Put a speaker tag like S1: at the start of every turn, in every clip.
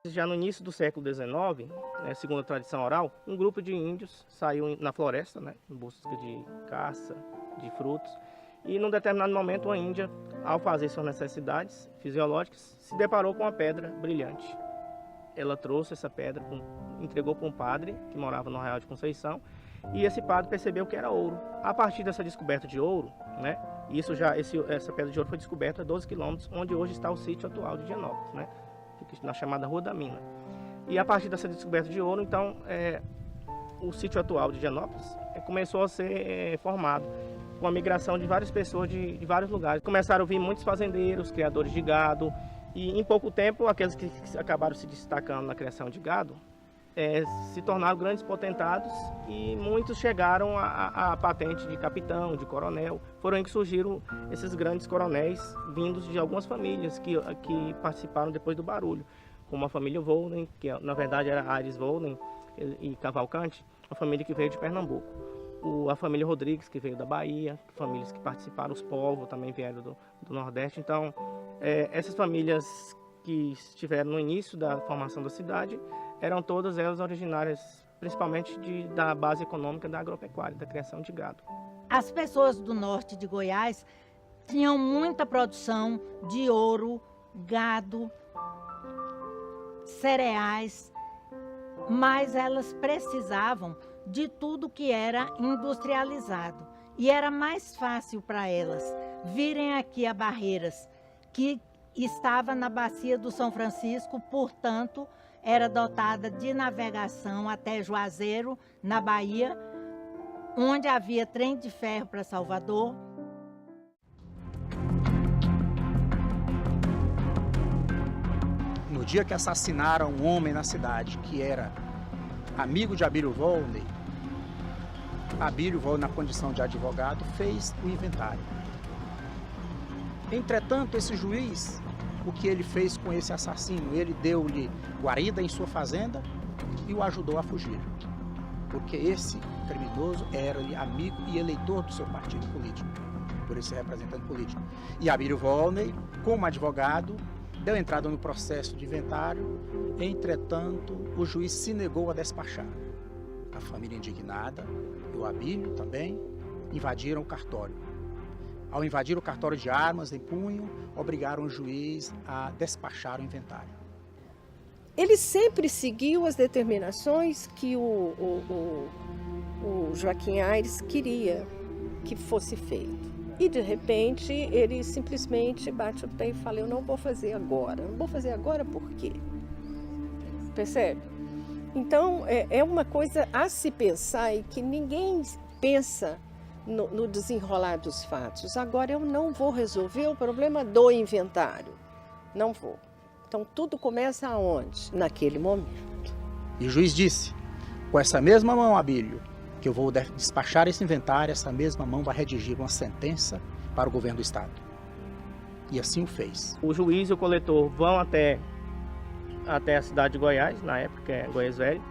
S1: Já no início do século XIX, segundo a tradição oral, um grupo de índios saiu na floresta, em busca de caça, de frutos. E num determinado momento, uma índia, ao fazer suas necessidades fisiológicas, se deparou com uma pedra brilhante. Ela trouxe essa pedra, entregou para um padre que morava no Arraial de Conceição, e esse padre percebeu que era ouro. A partir dessa descoberta de ouro, essa pedra de ouro foi descoberta a 12 quilômetros, onde hoje está o sítio atual de Higienópolis, na chamada Rua da Mina. E a partir dessa descoberta de ouro, então, o sítio atual de Higienópolis começou a ser formado com a migração de várias pessoas de vários lugares. Começaram a vir muitos fazendeiros, criadores de gado, e em pouco tempo, aqueles que acabaram se destacando na criação de gado, se tornaram grandes potentados e muitos chegaram à patente de capitão, de coronel. Foram aí que surgiram esses grandes coronéis vindos de algumas famílias que participaram depois do barulho, como a família Volney, que na verdade era Aires Volney e Cavalcante, uma família que veio de Pernambuco. A família Rodrigues, que veio da Bahia, famílias que participaram, os povos também vieram do Nordeste. Então, essas famílias que estiveram no início da formação da cidade, eram todas elas originárias, principalmente da base econômica da agropecuária, da criação de gado.
S2: As pessoas do norte de Goiás tinham muita produção de ouro, gado, cereais, mas elas precisavam de tudo que era industrializado. E era mais fácil para elas virem aqui a Barreiras, que estava na bacia do São Francisco, portanto, era dotada de navegação até Juazeiro, na Bahia, onde havia trem de ferro para Salvador.
S3: No dia que assassinaram um homem na cidade, que era amigo de Abílio Volney, na condição de advogado, fez o inventário. Entretanto, esse juiz, o que ele fez com esse assassino? Ele deu-lhe guarida em sua fazenda e o ajudou a fugir. Porque esse criminoso era-lhe amigo e eleitor do seu partido político, por esse representante político. E Abílio Volney, como advogado, deu entrada no processo de inventário. Entretanto, o juiz se negou a despachar. A família indignada, e o Abílio também, invadiram o cartório. Ao invadir o cartório de armas em punho, obrigaram o juiz a despachar o inventário.
S4: Ele sempre seguiu as determinações que o Joaquim Aires queria que fosse feito. E, de repente, ele simplesmente bate o pé e fala: eu não vou fazer agora. Não vou fazer agora por quê? Percebe? Então, é uma coisa a se pensar e que ninguém pensa no desenrolar dos fatos. Agora eu não vou resolver o problema do inventário. Não vou. Então tudo começa aonde? Naquele momento.
S3: E o juiz disse: com essa mesma mão, Abílio, que eu vou despachar esse inventário, essa mesma mão vai redigir uma sentença para o governo do estado. E assim o fez.
S1: O juiz e o coletor vão até a cidade de Goiás, na época é Goiás Velho,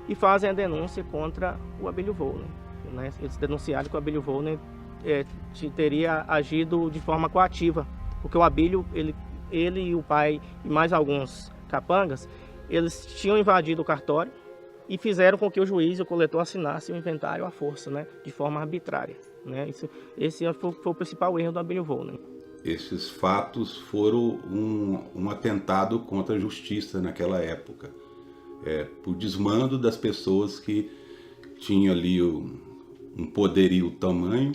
S1: e fazem a denúncia contra o Abílio Volney. Eles denunciaram que o Abílio Volney teria agido de forma coativa, porque o Abílio, ele e o pai e mais alguns capangas, eles tinham invadido o cartório e fizeram com que o juiz e o coletor assinassem o inventário à força, de forma arbitrária. Esse foi o principal erro do Abílio Volney.
S5: Esses fatos foram um atentado contra a justiça naquela época, por desmando das pessoas que tinham ali um poderio tamanho.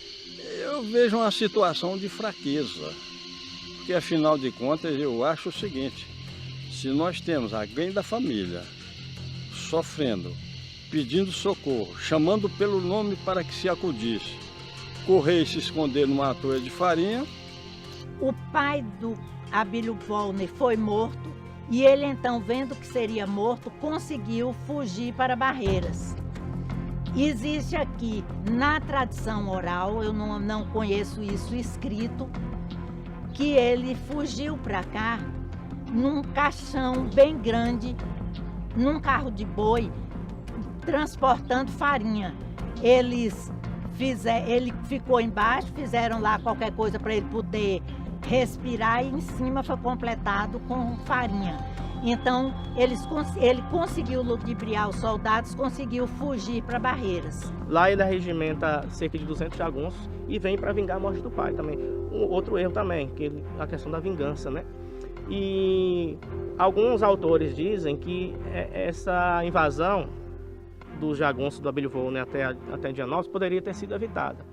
S6: Eu vejo uma situação de fraqueza, porque afinal de contas eu acho o seguinte: se nós temos alguém da família sofrendo, pedindo socorro, chamando pelo nome para que se acudisse, correr e se esconder numa toia de farinha.
S2: O pai do Abílio Volney foi morto e ele então, vendo que seria morto, conseguiu fugir para Barreiras. Existe aqui, na tradição oral, eu não conheço isso escrito, que ele fugiu para cá num caixão bem grande, num carro de boi, transportando farinha. Ele ficou embaixo, fizeram lá qualquer coisa para ele poder respirar e em cima foi completado com farinha. Então, ele conseguiu ludibriar os soldados, conseguiu fugir para Barreiras.
S1: Lá ele arregimenta cerca de 200 jagunços e vem para vingar a morte do pai também. Outro erro também, a questão da vingança, né? E alguns autores dizem que essa invasão dos jagunços do Abílio Volney até Indianópolis poderia ter sido evitada.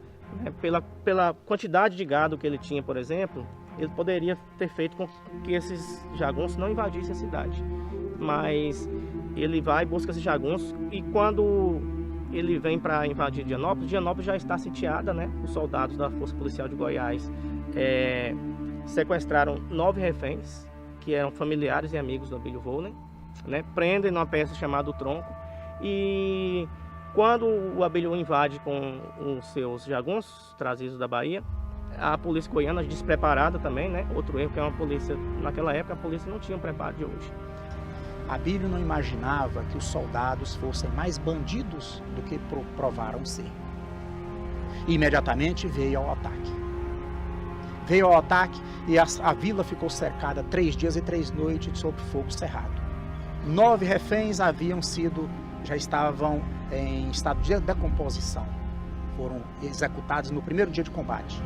S1: Pela quantidade de gado que ele tinha, por exemplo, ele poderia ter feito com que esses jagunços não invadissem a cidade. Mas ele vai, busca esses jagunços e quando ele vem para invadir Indianópolis já está sitiada, né? Os soldados da Força Policial de Goiás sequestraram 9 reféns, que eram familiares e amigos do Abílio Volney, né? Prendem numa peça chamada O Tronco. E quando o Abílio invade com os seus jagunços trazidos da Bahia, a polícia goiana despreparada também, né? Outro erro, que é uma polícia, naquela época a polícia não tinha o preparo de hoje.
S3: Abílio não imaginava que os soldados fossem mais bandidos do que provaram ser. E imediatamente veio ao ataque. Veio ao ataque e a vila ficou cercada 3 dias e 3 noites sob fogo cerrado. 9 reféns já estavam em estado de decomposição. Foram executados no primeiro dia de combate.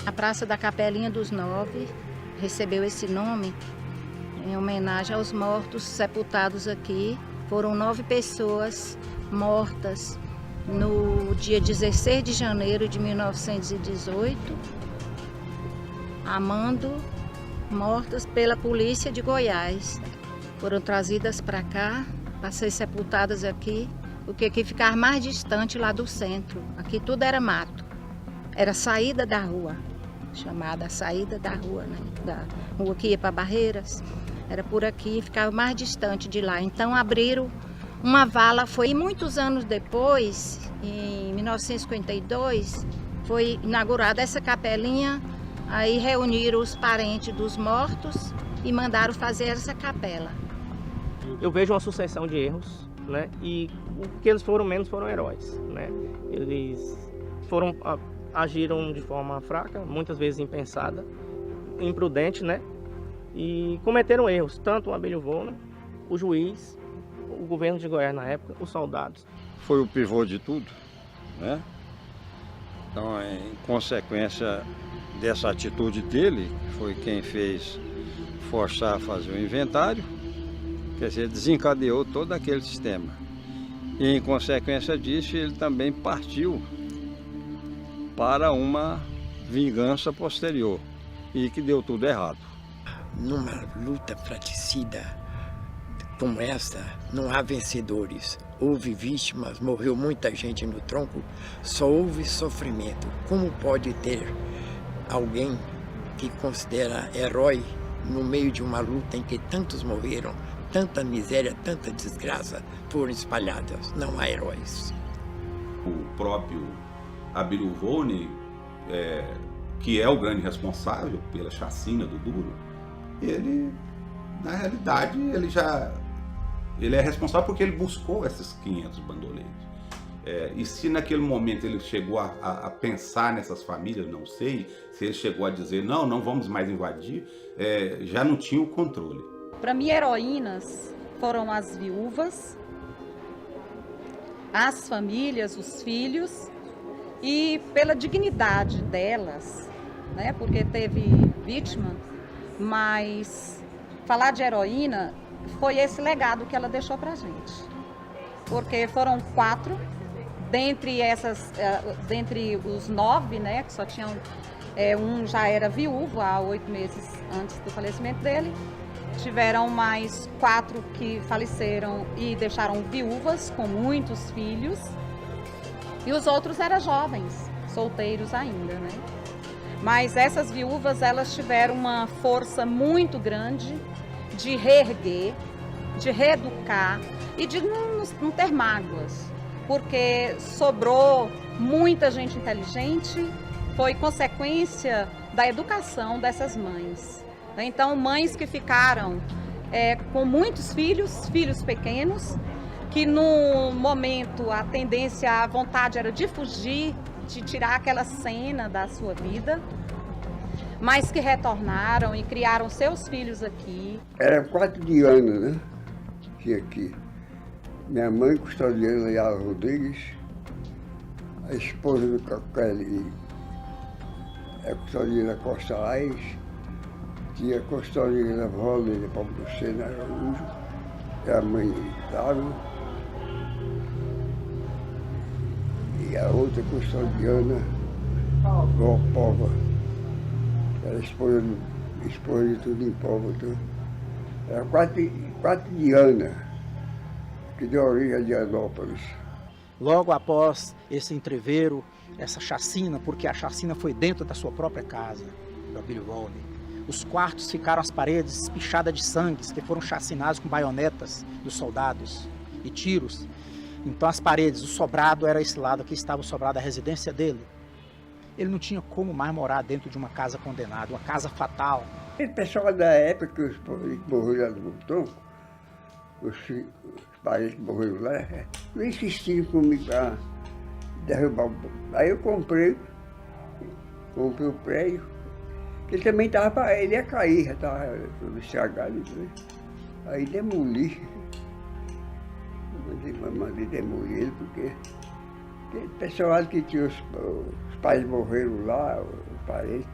S7: A Praça da Capelinha dos 9 recebeu esse nome em homenagem aos mortos sepultados aqui. Foram 9 pessoas mortas no dia 16 de janeiro de 1918, mortas pela polícia de Goiás. Foram trazidas para cá, para ser sepultadas aqui, porque aqui ficava mais distante lá do centro. Aqui tudo era mato, era saída da rua. Chamada saída da rua, né? Da rua que ia para Barreiras, era por aqui, ficava mais distante de lá. Então abriram uma vala, foi muitos anos depois, em 1952, foi inaugurada essa capelinha, aí reuniram os parentes dos mortos e mandaram fazer essa capela.
S1: Eu vejo uma sucessão de erros, né? E o que eles foram menos foram heróis, né? Eles agiram de forma fraca, muitas vezes impensada, imprudente, né? E cometeram erros, tanto o Abílio Volney, o juiz, o governo de Goiás na época, os soldados.
S6: Foi o pivô de tudo, né? Então, em consequência dessa atitude dele, foi quem fez forçar a fazer o inventário, quer dizer, desencadeou todo aquele sistema. E em consequência disso, ele também partiu para uma vingança posterior e que deu tudo errado.
S8: Numa luta fratricida como essa, não há vencedores. Houve vítimas, morreu muita gente no tronco, só houve sofrimento. Como pode ter alguém que considera herói no meio de uma luta em que tantos morreram, tanta miséria, tanta desgraça foram espalhadas? Não há heróis.
S5: O próprio Abílio Volney, que é o grande responsável pela chacina do Duro, ele, na realidade, ele é responsável porque ele buscou esses 500 bandoleiros. E se naquele momento ele chegou a pensar nessas famílias, não sei, se ele chegou a dizer, não vamos mais invadir, já não tinha o controle.
S9: Para mim, heroínas foram as viúvas, as famílias, os filhos, e pela dignidade delas, né? Porque teve vítima, mas falar de heroína foi esse legado que ela deixou pra gente. Porque foram 4, dentre os 9, né, que só tinham, um já era viúvo há 8 meses antes do falecimento dele. Tiveram mais 4 que faleceram e deixaram viúvas com muitos filhos. E os outros eram jovens, solteiros ainda, né? Mas essas viúvas, elas tiveram uma força muito grande de reerguer, de reeducar e de não ter mágoas, porque sobrou muita gente inteligente, foi consequência da educação dessas mães. Então, mães que ficaram com muitos filhos pequenos, que no momento a tendência, a vontade era de fugir, de tirar aquela cena da sua vida, mas que retornaram e criaram seus filhos aqui.
S10: Era 4 de ano, né? Tinha aqui. Minha mãe, custodiana Yara Rodrigues, a esposa do Cacali, a custodiana Costa Aires, tinha a custodiana Valde de Pablo Lucena Araújo, a mãe Dário, e a outra custodiana, Pova, era esposa de Tudim Pova. Era 4 de Ana, que deu origem a Dianópolis.
S3: Logo após esse entreveiro, essa chacina, porque a chacina foi dentro da sua própria casa, do Abílio Volney. Os quartos ficaram as paredes pichadas de sangue, que foram chacinados com baionetas dos soldados e tiros. Então as paredes, o sobrado era esse lado, aqui estava o sobrado da residência dele. Ele não tinha como mais morar dentro de uma casa condenada, uma casa fatal.
S10: O pessoal da época que os morreram lá no tronco, os parentes que morreram lá, não insistiram comigo para derrubar o... Aí eu comprei o prédio, que ele também estava, ele ia cair, já estava todo estragado, né? Aí demoli. Mandei demolir ele, porque o pessoal que tinha os pais morreram lá, os parentes,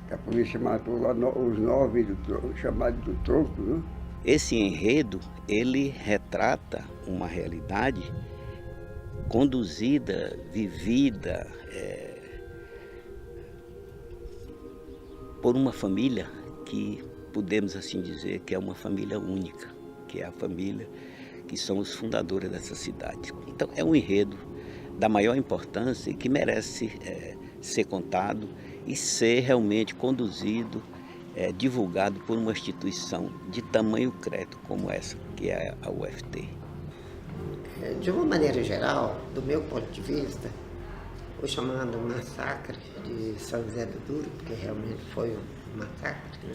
S10: que a polícia matou lá os 9 chamados do tronco, né?
S11: Esse enredo, ele retrata uma realidade conduzida, vivida por uma família que podemos assim dizer que é uma família única, que é a família que são os fundadores dessa cidade. Então é um enredo da maior importância e que merece ser contado e ser realmente conduzido, divulgado por uma instituição de tamanho crédito como essa, que é a UFT.
S12: De uma maneira geral, do meu ponto de vista, o chamado massacre de São José do Duro, porque realmente foi um massacre, né?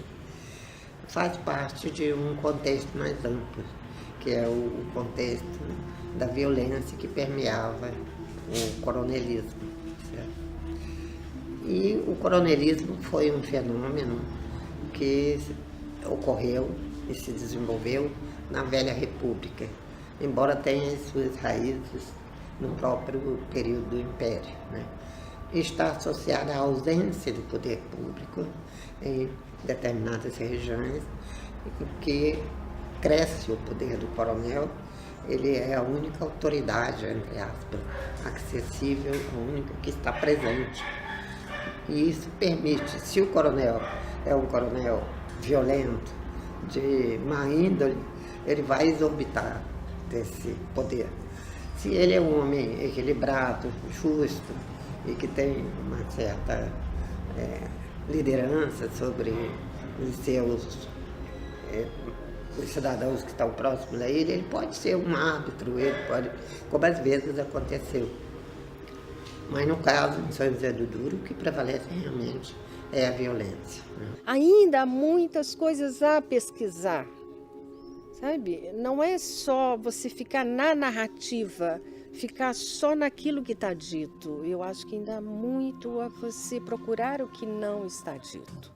S12: Faz parte de um contexto mais amplo, que é o contexto da violência que permeava o coronelismo. Certo? E o coronelismo foi um fenômeno que ocorreu e se desenvolveu na Velha República, embora tenha as suas raízes no próprio período do Império, né? Está associada à ausência do poder público em determinadas regiões, que cresce o poder do coronel. Ele é a única autoridade, entre aspas, acessível, a única que está presente. E isso permite, se o coronel é um coronel violento, de má índole, ele vai exorbitar desse poder. Se ele é um homem equilibrado, justo e que tem uma certa liderança sobre os seus os cidadãos que estão próximos a ele, ele pode ser um árbitro, ele pode, como às vezes aconteceu. Mas no caso de São José do Duro, o que prevalece realmente é a violência, né?
S4: Ainda há muitas coisas a pesquisar, sabe? Não é só você ficar na narrativa, ficar só naquilo que está dito. Eu acho que ainda há muito a você procurar o que não está dito.